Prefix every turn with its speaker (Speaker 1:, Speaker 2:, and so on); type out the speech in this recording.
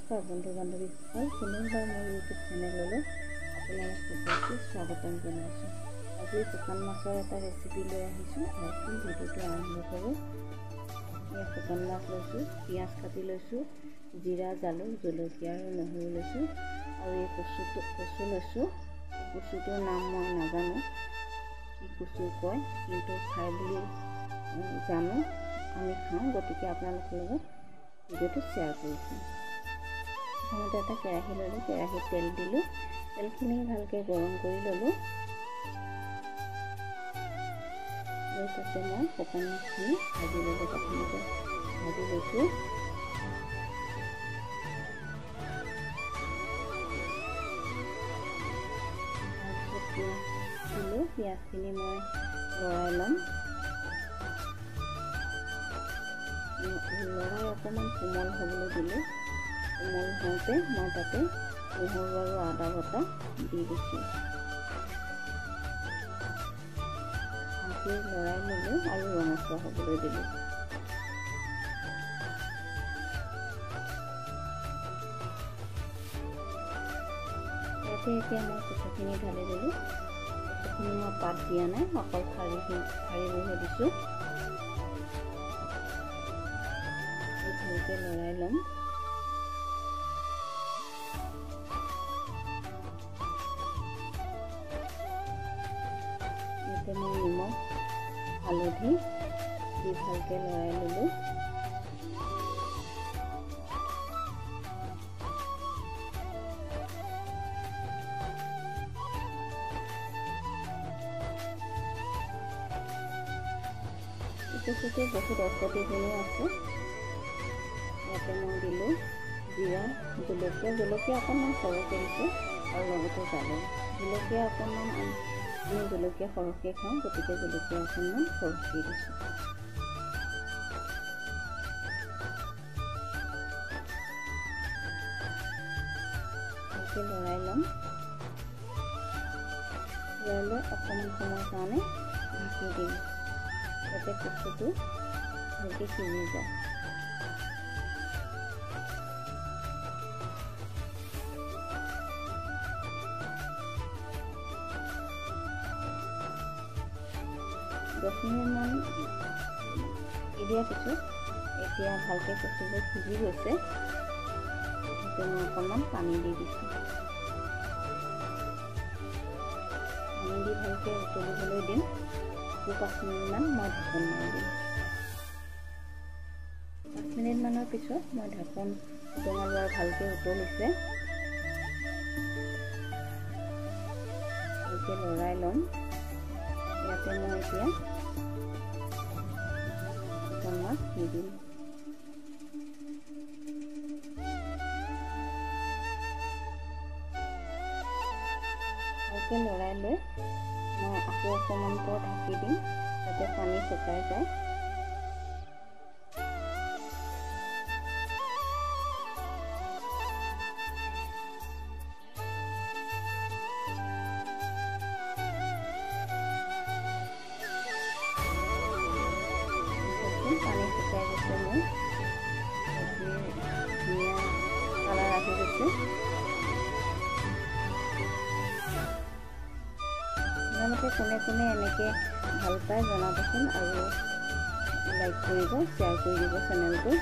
Speaker 1: নমস্কাৰ বন্ধু বান্ধৱীসকল, পুনৰবাৰ মোৰ ইউটিউব চেনেললৈ আপোনালোক সকলোকে স্বাগতম জনাইছোঁ। আজি শুকান মাছৰ এটা ৰেচিপি লৈ আহিছোঁ। আহকচোন ভিডিঅ'টো আৰম্ভ কৰোঁ। ইয়াত শুকান মাছ লৈছোঁ, পিঁয়াজ কাটি লৈছোঁ, জিৰা, জালুক, জলকীয়া আৰু নহৰু লৈছোঁ আৰু এই কচু লৈছোঁ। কচুটোৰ নাম মই নাজানো কি কচু কয়, কিন্তু খাই বুলি জানো, আমি খাওঁ, গতিকে আপোনালোকৰ লগত ভিডিঅ'টো শ্বেয়াৰ কৰিছোঁ। প্ৰথমতে এটা কেৰাহী ল'লোঁ, কেৰাহীত তেল দিলোঁ, তেলখিনি ভালকৈ গৰম কৰি ল'লোঁ। আৰু তাতে মই শুকান মাছখিনি ভাজি ল'লোঁ। প্ৰথমতে ভাজি লৈছোঁ। তাৰপিছত পিঁয়াজ দিলোঁ, পিঁয়াজখিনি মই লৰাই ল'ম। লৰাই অকণমান কোমল হ'বলৈ দিলোঁ। কোমল হওঁতে মই তাতে নহৰু আৰু আদা বটা দি দিছোঁ। ভালকৈ লৰাই ল'লোঁ আৰু ৰঙচুৱা হ'বলৈ দিলোঁ। ইয়াতে এতিয়া মই কচুখিনি ঢালি দিলোঁ। কচুখিনি মই পাত দিয়া নাই, অকল ঠাৰিবোৰহে দিছোঁ। ভালকৈ লৰাই ল'ম। ইয়াতে মই নিমখ, হালধি দি ভালকৈ লৰাই ল'লোঁ। কচুতে বহুত ঔষধি গুণো আছে। ইয়াতে মই দিলোঁ জিৰা, জলকীয়া অকণমান সৰহকৈ দিছোঁ আৰু লগতে জালুক। জলকীয়া অকণমান, আমি জলকীয়া সৰহকৈ খাওঁ, গতিকে জলকীয়া অকণমান সৰহকৈ দিছোঁ। ভালকৈ লৰাই ল'ম। লৰাই লৈ অকণমান সময়ৰ কাৰণে ঢাকি দিম, যাতে কচুটো ভালকৈ সিজি যায়। দহ মিনিটমান দিয়াৰ পিছত এতিয়া ভালকৈ কচুবোৰ সিজি গৈছে। এতিয়া মই অকণমান পানী দি দিছোঁ। পানী দি ভালকৈ উতলিবলৈ দিম। 5 মিনিটমান মই ঢাকন মাৰি দিম। 5 মিনিটমানৰ পিছত মই ঢাকন উদঙাই লোৱাৰ ভালকৈ উতলিছে। ভালকৈ লৰাই ল'ম। ইয়াতে মই এতিয়া শুকান মাছ দি দিম। ভালকৈ লৰাই লৈ মই আকৌ অকণমান পৰ ঢাকি দিম, যাতে পানী শুকাই যায়। পানী শুকাই গৈছে, মোৰ ধুনীয়া কালাৰ আহি গৈছে। আপোনালোকে কোনে কোনে এনেকৈ ভাল পায় জনাবচোন আৰু লাইক কৰিব, শ্বেয়াৰ কৰি দিব চেনেলটো।